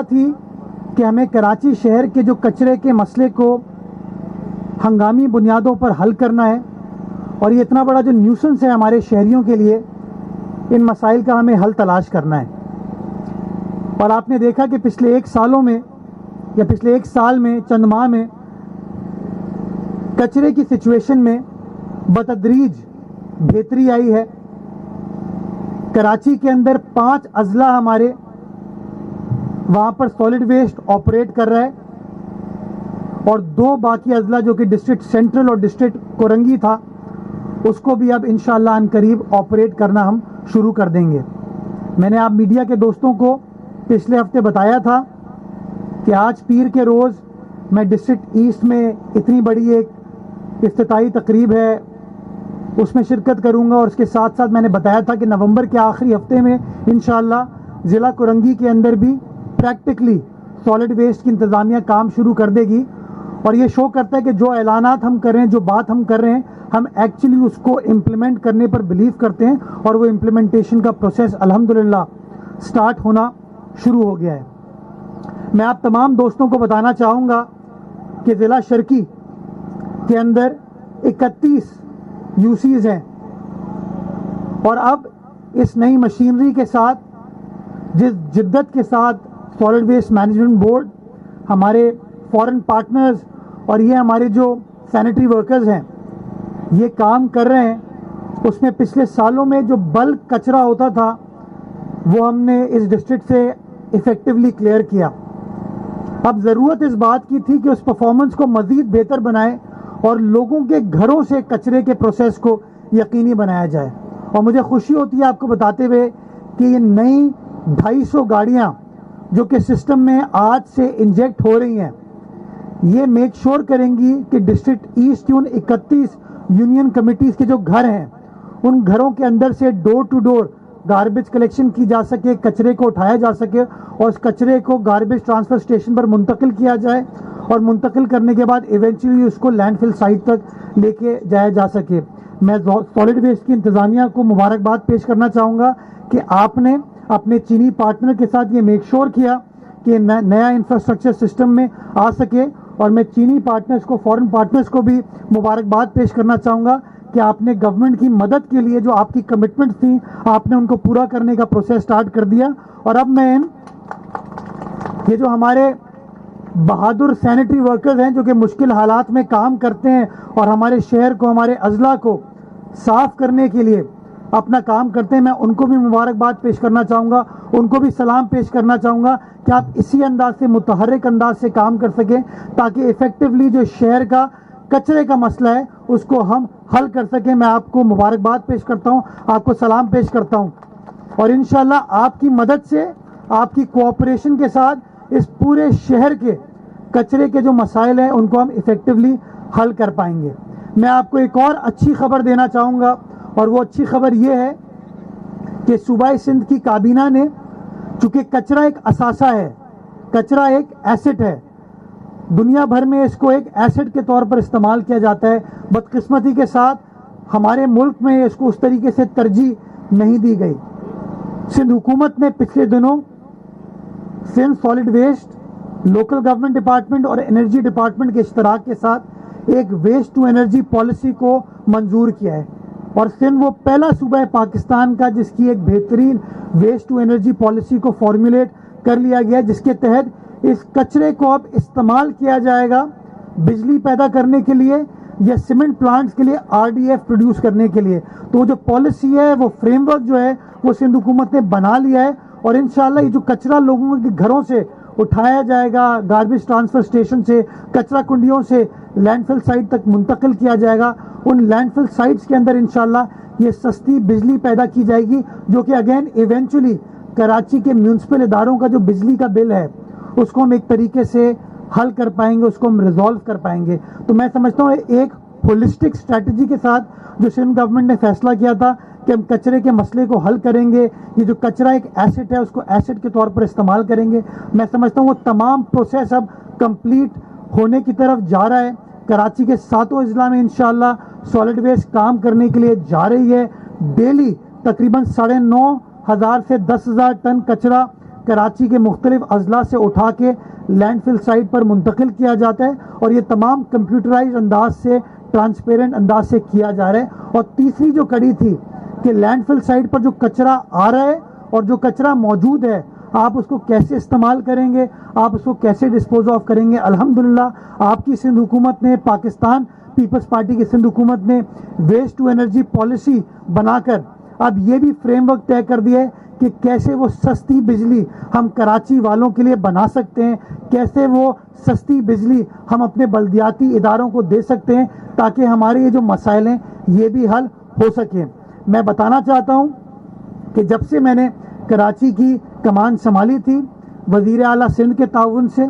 تھی کہ ہمیں کراچی شہر کے جو کچرے کے مسئلے کو ہنگامی بنیادوں پر حل کرنا ہے، اور یہ اتنا بڑا جو نیوسنس ہے ہمارے شہریوں کے لیے، ان مسائل کا ہمیں حل تلاش کرنا ہے۔ اور آپ نے دیکھا کہ پچھلے ایک سال میں چند ماہ میں کچرے کی سچویشن میں بتدریج بہتری آئی ہے۔ کراچی کے اندر 5 اضلاع ہمارے وہاں پر سالڈ ویسٹ آپریٹ کر رہا ہے، اور 2 باقی اضلاع جو کہ ڈسٹرکٹ سینٹرل اور ڈسٹرکٹ کورنگی تھا، اس کو بھی اب انشاءاللہ ان قریب آپریٹ کرنا ہم شروع کر دیں گے۔ میں نے آپ میڈیا کے دوستوں کو پچھلے ہفتے بتایا تھا کہ آج پیر کے روز میں ڈسٹرکٹ ایسٹ میں اتنی بڑی ایک افتتاحی تقریب ہے، اس میں شرکت کروں گا، اور اس کے ساتھ ساتھ میں نے بتایا تھا کہ نومبر کے آخری ہفتے میں انشاءاللہ ضلع کورنگی کے اندر بھی پریکٹیکلی سالڈ ویسٹ کی انتظامیہ کام شروع کر دے گی۔ اور یہ شو کرتا ہے کہ جو اعلانات ہم کر رہے ہیں، جو بات ہم کر رہے ہیں، ہم ایکچولی اس کو امپلیمنٹ کرنے پر بلیو کرتے ہیں، اور وہ امپلیمنٹیشن کا پروسیس الحمدللہ سٹارٹ ہونا شروع ہو گیا ہے۔ میں آپ تمام دوستوں کو بتانا چاہوں گا کہ ضلع شرکی کے اندر 31 یوسیز ہیں، اور اب اس نئی مشینری کے ساتھ، جس جدت کے ساتھ سالڈ ویسٹ مینجمنٹ بورڈ، ہمارے فورن پارٹنرز اور یہ ہمارے جو سینیٹری ورکرز ہیں یہ کام کر رہے ہیں، اس میں پچھلے سالوں میں جو بلک کچرا ہوتا تھا وہ ہم نے اس ڈسٹرکٹ سے ایفیکٹولی کلیئر کیا۔ اب ضرورت اس بات کی تھی کہ اس پرفارمنس کو مزید بہتر بنائے اور لوگوں کے گھروں سے کچرے کے پروسیس کو یقینی بنایا جائے۔ اور مجھے خوشی ہوتی ہے آپ کو بتاتے ہوئے کہ یہ نئی 250 گاڑیاں جو کہ سسٹم میں آج سے انجیکٹ ہو رہی ہیں، یہ میک شور کریں گی کہ ڈسٹرکٹ ایسٹ کی ان 31 یونین کمیٹیز کے جو گھر ہیں، ان گھروں کے اندر سے ڈور ٹو ڈور گاربیج کلیکشن کی جا سکے، کچرے کو اٹھایا جا سکے، اور اس کچرے کو گاربیج ٹرانسفر اسٹیشن پر منتقل کیا جائے، اور منتقل کرنے کے بعد ایونچولی اس کو لینڈ فل سائٹ تک لے کے جایا جا سکے۔ میں سالڈ ویسٹ کی انتظامیہ کو مبارکباد پیش کرنا چاہوں گا کہ آپ نے اپنے چینی پارٹنر کے ساتھ یہ میک شور کیا کہ نیا انفراسٹرکچر سسٹم میں آ سکے، اور میں چینی پارٹنرز کو، فورن پارٹنرز کو بھی مبارکباد پیش کرنا چاہوں گا کہ آپ نے گورنمنٹ کی مدد کے لیے جو آپ کی کمٹمنٹ تھیں، آپ نے ان کو پورا کرنے کا پروسیس سٹارٹ کر دیا۔ اور اب میں یہ جو ہمارے بہادر سینیٹری ورکرز ہیں جو کہ مشکل حالات میں کام کرتے ہیں اور ہمارے شہر کو، ہمارے اضلاع کو صاف کرنے کے لیے اپنا کام کرتے ہیں، میں ان کو بھی مبارکباد پیش کرنا چاہوں گا، ان کو بھی سلام پیش کرنا چاہوں گا کہ آپ اسی انداز سے، متحرک انداز سے کام کر سکیں تاکہ ایفیکٹولی جو شہر کا کچرے کا مسئلہ ہے اس کو ہم حل کر سکیں۔ میں آپ کو مبارکباد پیش کرتا ہوں، آپ کو سلام پیش کرتا ہوں، اور انشاءاللہ آپ کی مدد سے، آپ کی کوآپریشن کے ساتھ اس پورے شہر کے کچرے کے جو مسائل ہیں ان کو ہم ایفیکٹولی حل کر پائیں گے۔ میں آپ کو ایک اور اچھی خبر دینا چاہوں گا، اور وہ اچھی خبر یہ ہے کہ صوبہ سندھ کی کابینہ نے، چونکہ کچرا ایک اثاثہ ہے، کچرا ایک ایسٹ ہے، دنیا بھر میں اس کو ایک ایسٹ کے طور پر استعمال کیا جاتا ہے، بدقسمتی کے ساتھ ہمارے ملک میں اس کو اس طریقے سے ترجیح نہیں دی گئی۔ سندھ حکومت نے پچھلے دنوں Sindh solid waste, local government department اور انرجی ڈپارٹمنٹ کے اشتراک کے ساتھ ایک ویسٹ ٹو انرجی پالیسی کو منظور کیا ہے، اور سندھ وہ پہلا صوبہ ہے پاکستان کا جس کی ایک بہترین ویسٹ ٹو انرجی پالیسی کو فارمولیٹ کر لیا گیا، جس کے تحت اس کچرے کو اب استعمال کیا جائے گا بجلی پیدا کرنے کے لیے یا سیمنٹ پلانٹس کے لیے RDF پروڈیوس کرنے کے لیے۔ تو وہ جو پالیسی ہے، وہ فریم ورک جو ہے وہ سندھ حکومت نے بنا لیا ہے، اور انشاءاللہ یہ جو کچرا لوگوں کے گھروں سے اٹھایا جائے گا، گاربیج ٹرانسفر اسٹیشن سے، کچرا کنڈیوں سے لینڈ فل سائٹ تک منتقل کیا جائے گا، ان لینڈ فل سائٹس کے اندر انشاءاللہ یہ سستی بجلی پیدا کی جائے گی، جو کہ اگین ایونچولی کراچی کے میونسپل اداروں کا جو بجلی کا بل ہے اس کو ہم ایک طریقے سے حل کر پائیں گے، اس کو ہم ریزالو کر پائیں گے۔ تو میں سمجھتا ہوں ایک ہولسٹک اسٹریٹجی کے ساتھ جو سندھ گورنمنٹ نے فیصلہ کیا تھا کہ ہم کچرے کے مسئلے کو حل کریں گے، یہ جو کچرا ایک ایسٹ ہے اس کو ایسٹ کے طور پر استعمال کریں گے، میں سمجھتا ہوں وہ تمام پروسیس اب کمپلیٹ ہونے کی طرف جا رہا ہے۔ کراچی کے 7 اضلاع میں انشاءاللہ سالڈ ویسٹ کام کرنے کے لیے جا رہی ہے۔ ڈیلی تقریباً 9,500 سے 10,000 ٹن کچرا کراچی کے مختلف اضلاع سے اٹھا کے لینڈ فل سائٹ پر منتقل کیا جاتا ہے اور یہ تمام کمپیوٹرائز انداز سے ٹرانسپیرنٹ انداز سے کیا جا رہا ہے. اور تیسری جو کڑی تھی کہ لینڈ فل سائٹ پر جو کچرا آ رہا ہے اور جو کچرا موجود ہے آپ اس کو کیسے استعمال کریں گے, آپ اس کو کیسے ڈسپوز آف کریں گے. الحمدللہ آپ کی سندھ حکومت نے, پاکستان پیپلز پارٹی کی سندھ حکومت نے ویسٹ ٹو انرجی پالیسی بنا کر اب یہ بھی فریم ورک طے کر دیا ہے کہ کیسے وہ سستی بجلی ہم کراچی والوں کے لیے بنا سکتے ہیں, کیسے وہ سستی بجلی ہم اپنے بلدیاتی اداروں کو دے سکتے ہیں تاکہ ہمارے یہ جو مسائل ہیں یہ بھی حل ہو سکیں. میں بتانا چاہتا ہوں کہ جب سے میں نے کراچی کی کمان سنبھالی تھی, وزیر اعلیٰ سندھ کے تعاون سے,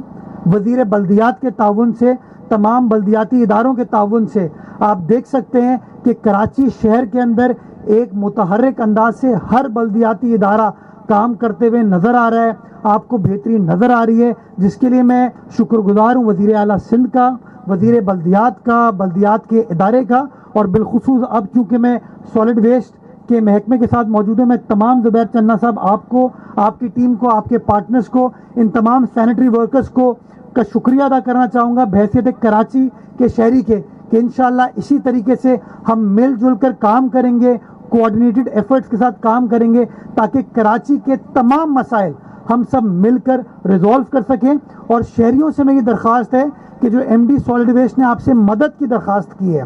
وزیر بلدیات کے تعاون سے, تمام بلدیاتی اداروں کے تعاون سے آپ دیکھ سکتے ہیں کہ کراچی شہر کے اندر ایک متحرک انداز سے ہر بلدیاتی ادارہ کام کرتے ہوئے نظر آ رہا ہے, آپ کو بہترین نظر آ رہی ہے, جس کے لیے میں شکر گزار ہوں وزیر اعلیٰ سندھ کا, وزیر بلدیات کا, بلدیات کے ادارے کا. اور بالخصوص اب چونکہ میں سالڈ ویسٹ کے محکمے کے ساتھ موجود ہوں, میں تمام زبیر چننا صاحب آپ کو, آپ کی ٹیم کو, آپ کے پارٹنرز کو, ان تمام سینیٹری ورکرز کو کا شکریہ ادا کرنا چاہوں گا بحیثیت کراچی کے شہری کے, کہ انشاءاللہ اسی طریقے سے ہم مل جل کر کام کریں گے, کوآرڈینیٹڈ ایفرٹس کے ساتھ کام کریں گے تاکہ کراچی کے تمام مسائل ہم سب مل کر ریزولو کر سکیں. اور شہریوں سے میں یہ درخواست ہے کہ جو ایم ڈی سالڈ ویسٹ نے آپ سے مدد کی درخواست کی ہے,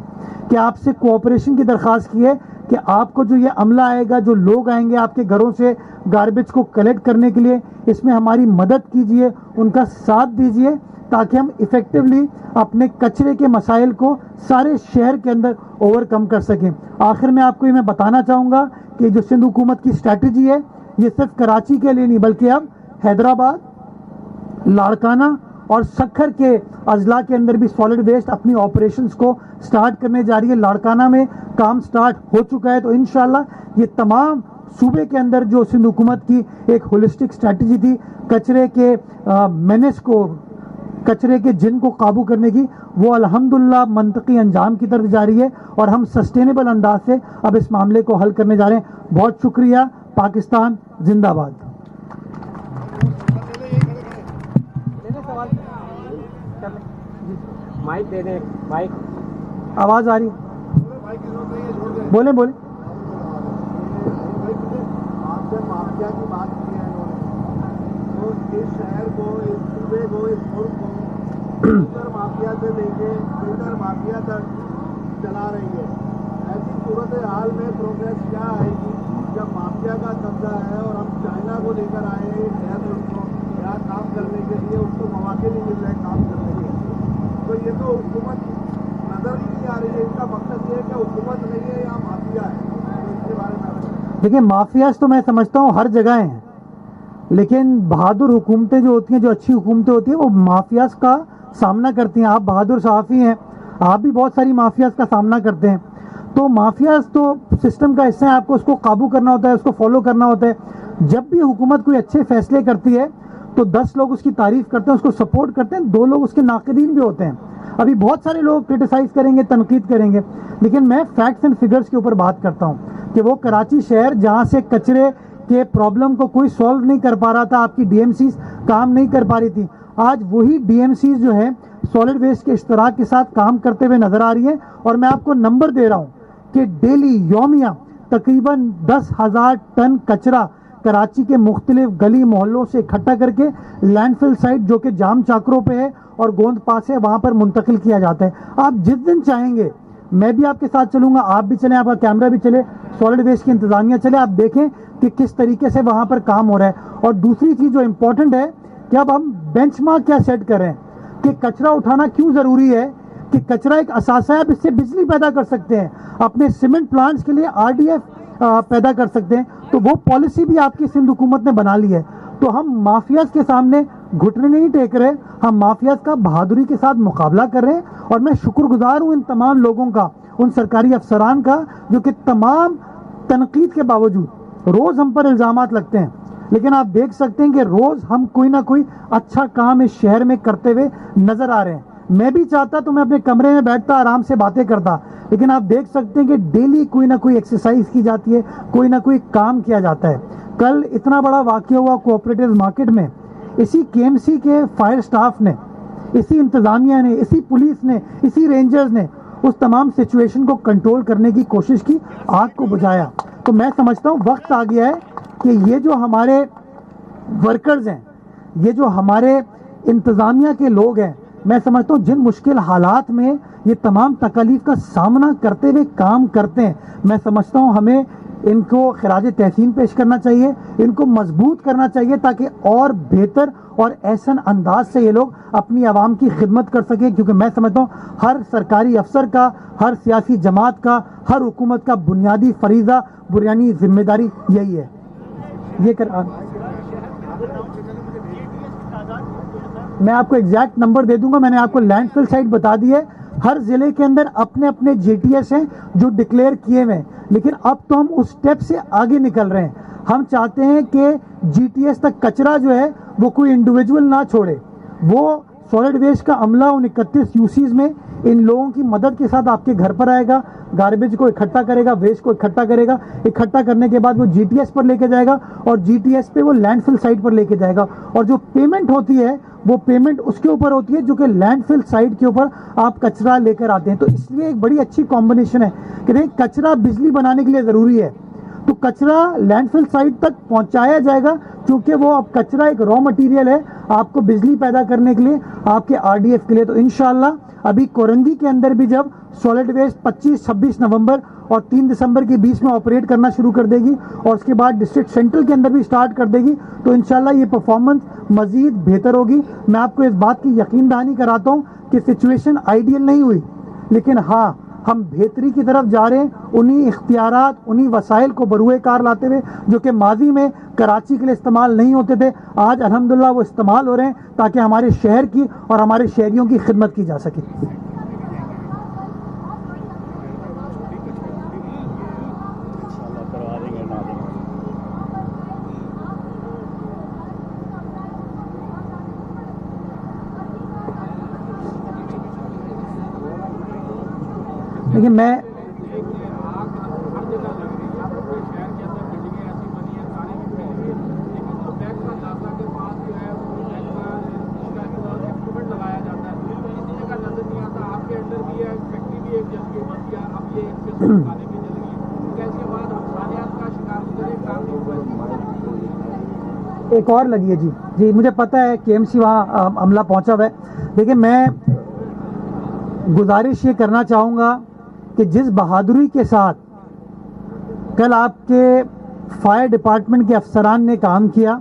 کہ آپ سے کوآپریشن کی درخواست کی ہے, کہ آپ کو جو یہ عملہ آئے گا, جو لوگ آئیں گے آپ کے گھروں سے گاربیج کو کلیکٹ کرنے کے لیے, اس میں ہماری مدد کیجئے, ان کا ساتھ دیجئے تاکہ ہم ایفیکٹولی اپنے کچرے کے مسائل کو سارے شہر کے اندر اوور کم کر سکیں. آخر میں آپ کو یہ میں بتانا چاہوں گا کہ جو سندھ حکومت کی اسٹریٹجی ہے یہ صرف کراچی کے لیے نہیں بلکہ اب حیدرآباد, لاڑکانہ اور سکھر کے اضلاع کے اندر بھی سالڈ ویسٹ اپنی آپریشنز کو سٹارٹ کرنے جا رہی ہے. لاڑکانہ میں کام سٹارٹ ہو چکا ہے, تو انشاءاللہ یہ تمام صوبے کے اندر جو سندھ حکومت کی ایک ہولسٹک اسٹریٹجی تھی کچرے کے مینس کو, کچرے کے جن کو قابو کرنے کی, وہ الحمدللہ منطقی انجام کی طرف جا رہی ہے اور ہم سسٹینیبل انداز سے اب اس معاملے کو حل کرنے جا رہے ہیں. بہت شکریہ. پاکستان زندہ باد. مائک دے دیں, مائک آواز آ رہی, بولیں بولیں. آپ سے مافیا کی بات کی ہے انہوں نے, تو اس شہر کو, اس صوبے کو, اس ملک کو فلٹر مافیا سے لے کے فلٹر مافیا تک چلا رہی ہے. ایسی صورتحال میں پروگریس کیا آئے گی جب مافیا کا قبضہ ہے اور ہم چائنا کو لے کر آئے ہیں نیا ملک کو یہاں کام کرنے کے لیے, اس کو مواقع نہیں مل رہے کام کرنے کے لیے, تو یہ تو حکومت نظر ہی نہیں آ رہی ہے. اس کا مقصد یہ ہے کہ حکومت نہیں ہے, یہاں مافیا ہے. تو اس کے بارے میں دیکھیں, مافیاز تو میں سمجھتا ہوں ہر جگہ ہیں, لیکن بہادر حکومتیں جو ہوتی ہیں, جو اچھی حکومتیں ہوتی ہیں, وہ مافیاز کا سامنا کرتی ہیں. آپ بہادر صحافی ہیں, آپ بھی بہت ساری مافیاز کا سامنا کرتے ہیں. تو مافیاز تو سسٹم کا حصہ ہے, آپ کو اس کو قابو کرنا ہوتا ہے, اس کو فالو کرنا ہوتا ہے. جب بھی حکومت کوئی اچھے فیصلے کرتی ہے تو 10 لوگ اس کی تعریف کرتے ہیں, اس کو سپورٹ کرتے ہیں, 2 لوگ اس کے ناقدین بھی ہوتے ہیں. ابھی بہت سارے لوگ کرٹیسائز کریں گے, تنقید کریں گے, لیکن میں فیکٹس اینڈ فگرز کے اوپر بات کرتا ہوں کہ وہ کراچی شہر جہاں سے کچرے کے پرابلم کو کوئی سولو نہیں کر پا رہا تھا, آپ کی ڈی ایم سیز کام نہیں کر پا رہی تھی, آج وہی ڈی ایم سیز جو ہے سالڈ ویسٹ کے اشتراک کے ساتھ کام کرتے ہوئے نظر آ رہی ہے. اور میں آپ کو نمبر دے رہا ہوں کہ ڈیلی یومیہ تقریباً 10,000 ٹن کچرا کراچی کے مختلف گلی محلوں سے اکٹھا کر کے لینڈ فل سائٹ جو کہ جام چاکروں پہ ہے اور گوند پاس ہے وہاں پر منتقل کیا جاتا ہے. آپ جس دن چاہیں گے میں بھی آپ کے ساتھ چلوں گا, آپ بھی چلیں, آپ کا کیمرہ بھی چلے, سالڈ ویسٹ کی انتظامیہ چلے, آپ دیکھیں کہ کس طریقے سے وہاں پر کام ہو رہا ہے. اور دوسری چیز جو امپورٹنٹ ہے کہ اب ہم بینچ مارک کیا سیٹ کر رہے ہیں کہ کچرا اٹھانا کیوں ضروری ہے, کہ کچرا ایک اثاثہ ہے, آپ اس سے بجلی پیدا کر سکتے ہیں, اپنے سیمنٹ پلانٹس کے لیے آر ڈی ایف پیدا کر سکتے ہیں. تو وہ پالیسی بھی آپ کی سندھ حکومت نے بنا لی ہے. تو ہم مافیاز کے سامنے گھٹنے نہیں ٹیک رہے, ہم مافیاز کا بہادری کے ساتھ مقابلہ کر رہے ہیں. اور میں شکر گزار ہوں ان تمام لوگوں کا, ان سرکاری افسران کا, جو کہ تمام تنقید کے باوجود روز ہم پر الزامات لگتے ہیں, لیکن آپ دیکھ سکتے ہیں کہ روز ہم کوئی نہ کوئی اچھا کام اس شہر میں کرتے ہوئے نظر آ رہے ہیں. میں بھی چاہتا تو میں اپنے کمرے میں بیٹھتا, آرام سے باتیں کرتا, لیکن آپ دیکھ سکتے ہیں کہ ڈیلی کوئی نہ کوئی ایکسرسائز کی جاتی ہے, کوئی نہ کوئی کام کیا جاتا ہے. کل اتنا بڑا واقعہ ہوا کوآپریٹو مارکیٹ میں، اسی KMC کے فائر سٹاف نے، اسی انتظامیہ نے، اسی پولیس نے، اسی رینجرز نے اس تمام سچویشن کو کنٹرول کرنے کی کوشش کی، آگ کو بجھایا۔ تو میں سمجھتا ہوں وقت آ گیا ہے کہ یہ جو ہمارے ورکرز ہیں، یہ جو ہمارے انتظامیہ کے لوگ ہیں، میں سمجھتا ہوں جن مشکل حالات میں یہ تمام تکالیف کا سامنا کرتے ہوئے کام کرتے ہیں، میں سمجھتا ہوں ہمیں ان کو خراج تحسین پیش کرنا چاہیے، ان کو مضبوط کرنا چاہیے تاکہ اور بہتر اور احسن انداز سے یہ لوگ اپنی عوام کی خدمت کر سکیں، کیونکہ میں سمجھتا ہوں ہر سرکاری افسر کا، ہر سیاسی جماعت کا، ہر حکومت کا بنیادی فریضہ، بنیادی ذمہ داری یہی ہے۔ یہ میں آپ کو ایگزیکٹ نمبر دے دوں گا، میں نے آپ کو لینڈ فل سائٹ بتا دی ہے، ہر ضلع کے اندر اپنے اپنے GTS ہیں جو ڈکلیئر کیے ہوئے ہیں، لیکن اب تو ہم اس سٹیپ سے آگے نکل رہے ہیں۔ ہم چاہتے ہیں کہ GTS تک کچرا جو ہے وہ کوئی انڈیویجول نہ چھوڑے، وہ سالڈ ویسٹ کا عملہ ان 31 UCs میں ان لوگوں کی مدد کے ساتھ آپ کے گھر پر آئے گا، گاربیج کو اکٹھا کرے گا، ویسٹ کو اکٹھا کرے گا، اکٹھا کرنے کے بعد وہ GTS پر لے کے جائے گا اور GTS پہ وہ لینڈ فل سائٹ پر لے کے جائے گا، اور جو پیمنٹ ہوتی ہے وہ پیمنٹ اس کے اوپر ہوتی ہے جو کہ لینڈ فل سائٹ کے اوپر آپ کچرا لے کر آتے ہیں۔ تو اس لیے ایک بڑی اچھی کمبینیشن ہے کہ دیکھ کچرا بجلی بنانے کے لیے ضروری ہے، تو کچرا لینڈ فل سائٹ تک پہنچایا جائے گا، کیونکہ وہ اب کچرا ایک را مٹیریل ہے آپ کو بجلی پیدا کرنے کے لیے، آپ کے RDF کے لیے۔ تو انشاءاللہ ابھی کورنگی کے اندر بھی جب سالڈ ویسٹ 25-26 نومبر اور 3 دسمبر کے بیچ میں آپریٹ کرنا شروع کر دے گی، اور اس کے بعد ڈسٹرکٹ سینٹرل کے اندر بھی سٹارٹ کر دے گی، تو انشاءاللہ یہ پرفارمنس مزید بہتر ہوگی۔ میں آپ کو اس بات کی یقین دہانی کراتا ہوں کہ سچویشن آئیڈیل نہیں ہوئی، لیکن ہاں ہم بہتری کی طرف جا رہے ہیں، انہی اختیارات، انہی وسائل کو بروئے کار لاتے ہوئے جو کہ ماضی میں کراچی کے لیے استعمال نہیں ہوتے تھے، آج الحمدللہ وہ استعمال ہو رہے ہیں تاکہ ہمارے شہر کی اور ہمارے شہریوں کی خدمت کی جا سکے۔ لیکن میں ایک اور لگی ہے جی مجھے پتا ہے KMC وہاں عملہ پہنچا ہوا ہے، لیکن میں گزارش یہ کرنا چاہوں گا کہ جس بہادری کے ساتھ کل آپ کے فائر ڈپارٹمنٹ کے افسران نے کام کیا،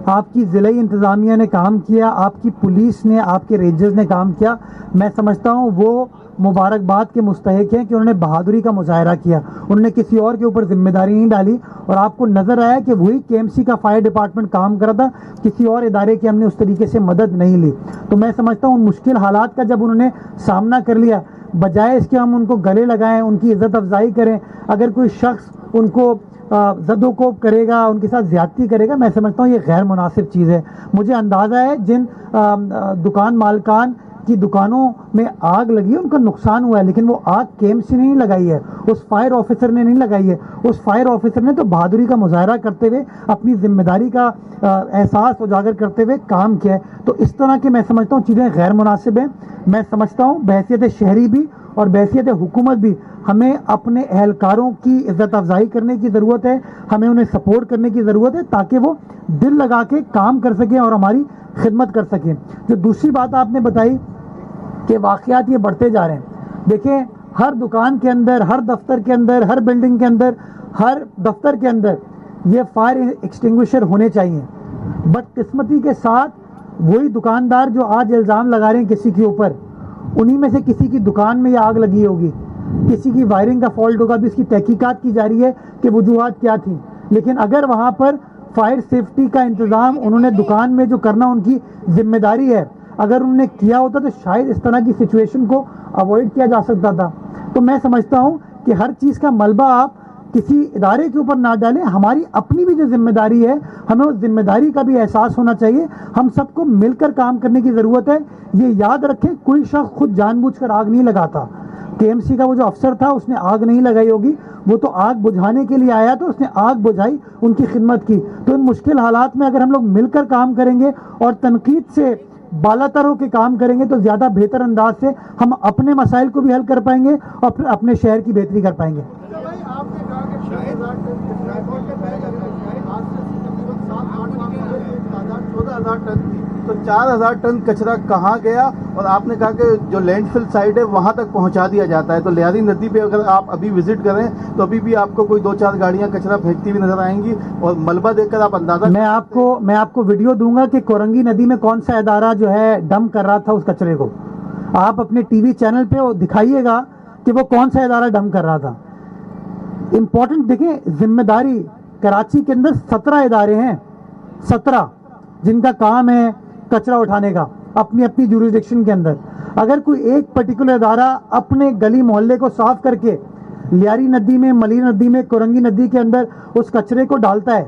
آپ کی ضلعی انتظامیہ نے کام کیا، آپ کی پولیس نے، آپ کے رینجرز نے کام کیا، میں سمجھتا ہوں وہ مبارکباد کے مستحق ہیں کہ انہوں نے بہادری کا مظاہرہ کیا، انہوں نے کسی اور کے اوپر ذمہ داری نہیں ڈالی، اور آپ کو نظر آیا کہ وہی KMC کا فائر ڈپارٹمنٹ کام کر رہا تھا، کسی اور ادارے کی ہم نے اس طریقے سے مدد نہیں لی۔ تو میں سمجھتا ہوں ان مشکل حالات کا جب انہوں نے سامنا کر لیا، بجائے اس کے ہم ان کو گلے لگائیں، ان کی عزت افزائی کریں، اگر کوئی شخص ان کو زد و کوب کرے گا، ان کے ساتھ زیادتی کرے گا، میں سمجھتا ہوں یہ غیر مناسب چیز ہے۔ مجھے اندازہ ہے جن دکان مالکان کی دکانوں میں آگ لگی ہے ان کا نقصان ہوا ہے، لیکن وہ آگ KMC نے نہیں لگائی ہے، اس فائر آفیسر نے نہیں لگائی ہے، اس فائر آفیسر نے تو بہادری کا مظاہرہ کرتے ہوئے اپنی ذمہ داری کا احساس اجاگر کرتے ہوئے کام کیا ہے۔ تو اس طرح کے میں سمجھتا ہوں چیزیں غیر مناسب ہیں۔ میں سمجھتا ہوں بحیثیت شہری بھی اور بحیثیت حکومت بھی ہمیں اپنے اہلکاروں کی عزت افزائی کرنے کی ضرورت ہے، ہمیں انہیں سپورٹ کرنے کی ضرورت ہے تاکہ وہ دل لگا کے کام کر سکیں اور ہماری خدمت کر سکیں۔ جو دوسری بات آپ نے بتائی کہ واقعات یہ بڑھتے جا رہے ہیں، دیکھیں ہر دکان کے اندر، ہر دفتر کے اندر، ہر بلڈنگ کے اندر، ہر دفتر کے اندر یہ فائر ایکسٹنگوشر ہونے چاہیے۔ بدقسمتی کے ساتھ وہی دکاندار جو آج الزام لگا رہے ہیں کسی کے اوپر، انہی میں سے کسی کی دکان میں یہ آگ لگی ہوگی، کسی کی وائرنگ کا فالٹ ہوگا، بھی اس کی تحقیقات کی جا رہی ہے کہ وجوہات کیا تھیں، لیکن اگر وہاں پر فائر سیفٹی کا انتظام انہوں نے دکان میں جو کرنا ان کی ذمہ داری ہے، اگر انہوں نے کیا ہوتا تو شاید اس طرح کی سچویشن کو اوائڈ کیا جا سکتا تھا۔ تو میں سمجھتا ہوں کہ ہر چیز کا ملبہ آپ کسی ادارے کے اوپر نہ ڈالیں، ہماری اپنی بھی جو ذمہ داری ہے ہمیں اس ذمہ داری کا بھی احساس ہونا چاہیے، ہم سب کو مل کر کام کرنے کی ضرورت ہے۔ یہ یاد رکھیں کوئی شخص خود جان بوجھ کر آگ نہیں لگاتا، KMC کا وہ جو افسر تھا اس نے آگ نہیں لگائی ہوگی, وہ تو آگ بجھانے کے لیے آیا تو اس نے آگ بجھائی, ان کی خدمت کی. تو ان مشکل حالات میں اگر ہم لوگ مل کر کام کریں گے اور تنقید سے بالا تر ہو کے کام کریں گے تو زیادہ بہتر انداز سے ہم اپنے مسائل کو بھی حل کر پائیں گے اور پھر اپنے شہر کی بہتری کر پائیں گے. بھائی آپ نے کہا کہ 60,000 ٹن ریکارڈ کے پہلے آج سے تقریباً 7-8 ماہ پہلے ایک تعداد 14,000 ٹن تھی, تو 4,000 ٹن کچرا کہاں گیا؟ اور آپ نے کہا کہ جو لینڈ فل سائٹ ہے وہاں تک پہنچا دیا جاتا ہے, تو لیاری ندی پہ اگر آپ ابھی وزٹ کریں تو ابھی بھی آپ کو کوئی 2-4 گاڑیاں کچرا پھینکتی ہوئی نظر آئیں گی, اور ملبہ دیکھ کر آپ اندازہ میں آپ کو ویڈیو دوں گا کہ کورنگی ندی میں کون سا ادارہ جو ہے ڈمپ کر رہا تھا اس کچرے کو. آپ اپنے ٹی وی چینل پہ دکھائیے گا کہ وہ کون سا ادارہ ڈمپ کر رہا تھا. امپورٹنٹ دیکھیں, ذمہ داری کراچی کے اندر 17 ادارے ہیں, 17 جن کا کام ہے کچرا اٹھانے کا اپنی اپنی جوریسڈکشن کے اندر. اگر کوئی ایک پرٹیکولر ادارہ اپنے گلی محلے کو صاف کر کے لیاری ندی میں, ملی ندی میں, کورنگی ندی کے اندر اس کچرے کو ڈالتا ہے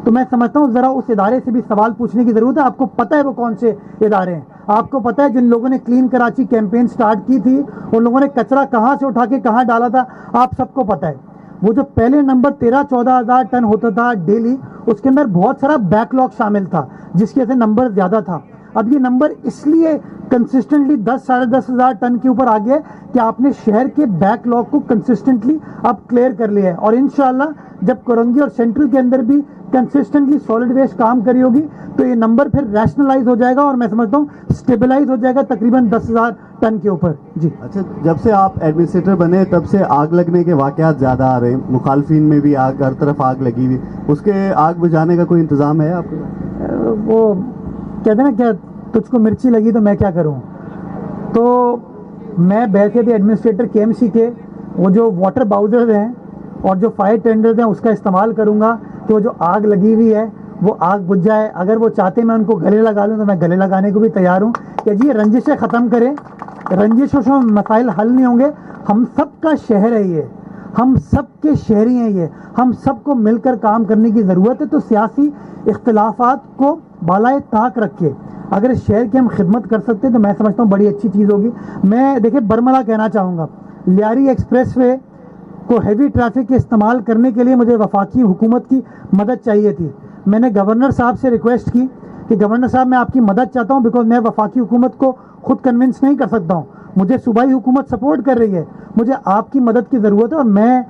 تو میں سمجھتا ہوں ذرا اس ادارے سے بھی سوال پوچھنے کی ضرورت ہے. آپ کو پتہ ہے وہ کون سے ادارے ہیں, آپ کو پتہ ہے جن لوگوں نے کلین کراچی کیمپین سٹارٹ کی تھی ان لوگوں نے کچرا کہاں سے اٹھا کے کہاں ڈالا تھا, آپ سب کو پتہ ہے. وہ جو پہلے نمبر 13-14 ہزار ٹن ہوتا تھا ڈیلی, اس کے اندر بہت سارا بیک لاگ شامل تھا جس کی وجہ سے نمبر زیادہ تھا. اب یہ نمبر اس لیے کنسسٹنٹلی 10-10.5 ہزار ٹن کے اوپر آ گیا کہ آپ نے شہر کے بیک لاگ کو کنسسٹنٹلی اب کلیئر کر لیا ہے, اور انشاءاللہ جب کورنگی اور سینٹرل کے اندر بھی کنسسٹنٹلی سالڈ ویسٹ کام کری ہوگی تو یہ نمبر پھر ریشنلائز ہو جائے گا اور میں سمجھتا ہوں اسٹیبلائز ہو جائے گا تقریباً 10,000 ٹن کے اوپر. جی اچھا, جب سے آپ ایڈمنسٹریٹر بنے تب سے آگ لگنے کے واقعات زیادہ آ رہے ہیں, مخالفین میں بھی آگ, ہر طرف آگ لگی ہوئی, اس کے آگ بجھانے کا کوئی انتظام ہے آپ کو؟ وہ کہتے ہیں نا, کیا تجھ کو مرچی لگی تو میں کیا کروں. تو میں بیٹھے تھے ایڈمنسٹریٹر KMC کے, وہ جو واٹر باؤزرز ہیں اور جو فائر ٹینڈرز ہیں اس کا استعمال کروں گا کہ وہ جو آگ لگی ہوئی ہے وہ آگ بجھ جائے. اگر وہ چاہتے میں ان کو گلے لگا لوں تو میں گلے لگانے کو بھی تیار ہوں کہ جی رنجشیں ختم کریں, رنجشوں سے مسائل حل نہیں ہوں گے. ہم سب کا شہر ہے یہ, ہم سب کے شہری ہیں یہ, ہم سب کو مل کر کام کرنے کی ضرورت ہے. تو سیاسی اختلافات کو بالائے طاق رکھ کے اگر اس شہر کی ہم خدمت کر سکتے ہیں تو میں سمجھتا ہوں بڑی اچھی چیز ہوگی. میں دیکھیں برملا کہنا چاہوں گا, لیاری ایکسپریس وے کو ہیوی ٹریفک کے استعمال کرنے کے لیے مجھے وفاقی حکومت کی مدد چاہیے تھی. میں نے گورنر صاحب سے ریکویسٹ کی کہ گورنر صاحب میں آپ کی مدد چاہتا ہوں, بیکاز میں وفاقی حکومت کو خود کنونس نہیں کر سکتا ہوں, مجھے صوبائی حکومت سپورٹ کر رہی ہے, مجھے آپ کی مدد کی ضرورت ہے. اور میں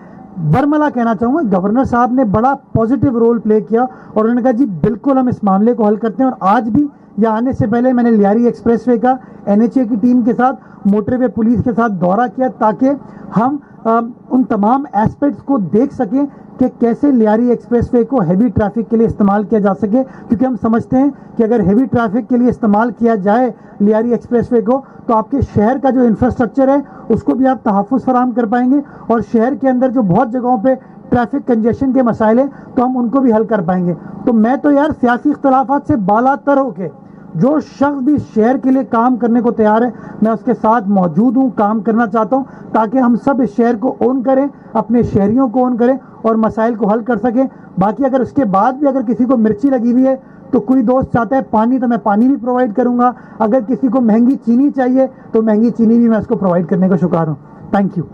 برملا کہنا چاہوں گا گورنر صاحب نے بڑا پازیٹیو رول پلے کیا اور انہوں نے کہا جی بالکل ہم اس معاملے کو حل کرتے ہیں. اور آج بھی یا آنے سے پہلے میں نے لیاری ایکسپریس وے کا NHA کی ٹیم کے ساتھ, موٹر وے پولیس کے ساتھ دورہ کیا تاکہ ہم ان تمام ایسپیکٹس کو دیکھ سکیں کہ کیسے لیاری ایکسپریس وے کو ہیوی ٹریفک کے لیے استعمال کیا جا سکے. کیونکہ ہم سمجھتے ہیں کہ اگر ہیوی ٹریفک کے لیے استعمال کیا جائے لیاری ایکسپریس وے کو تو آپ کے شہر کا جو انفراسٹرکچر ہے اس کو بھی آپ تحفظ فراہم کر پائیں گے, اور شہر کے اندر جو بہت جگہوں پہ ٹریفک کنجیشن کے مسائل ہیں تو ہم ان کو بھی حل کر پائیں گے. تو میں تو یار سیاسی اختلافات سے بالا تر ہو کے جو شخص بھی شہر کے لیے کام کرنے کو تیار ہے میں اس کے ساتھ موجود ہوں, کام کرنا چاہتا ہوں تاکہ ہم سب اس شہر کو اون کریں, اپنے شہریوں کو اون کریں اور مسائل کو حل کر سکیں. باقی اگر اس کے بعد بھی اگر کسی کو مرچی لگی ہوئی ہے تو کوئی دوست چاہتا ہے پانی تو میں پانی بھی پرووائڈ کروں گا, اگر کسی کو مہنگی چینی چاہیے تو مہنگی چینی بھی میں اس کو پرووائڈ کرنے کا شکار ہوں. Thank you.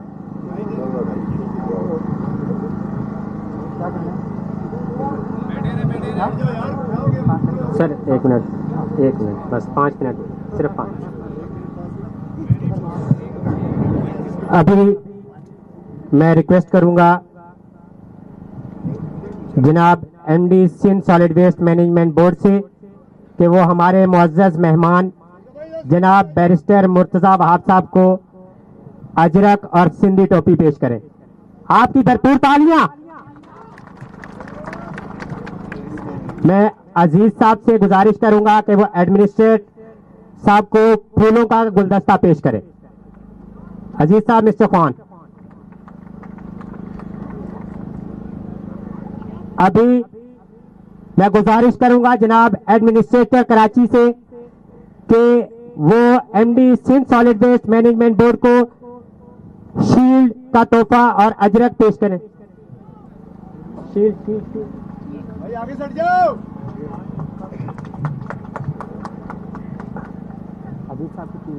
سر ایک منٹ بس 5 منٹ, صرف 5. ابھی میں ریکویسٹ کروں گا جناب MD Sindh solid waste management board سے کہ وہ ہمارے معزز مہمان جناب بیرسٹر مرتضی وہاب صاحب کو اجرک اور سندھی ٹوپی پیش کریں. آپ کی بھرپور تالیاں. میں عزیز صاحب سے گزارش کروں گا کہ وہ ایڈمنسٹریٹ صاحب کو پھولوں کا گلدستہ پیش کریں. عزیز صاحب, مسٹر خان. ابھی میں گزارش کروں گا جناب ایڈمنسٹریٹر کراچی سے کہ وہ MD Sindh solid waste management board کو شیلڈ کا تحفہ اور اجرک پیش کریں. شیلڈ بھائی آگے سٹ جاؤ. عزیز صاحب کی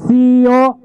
CEO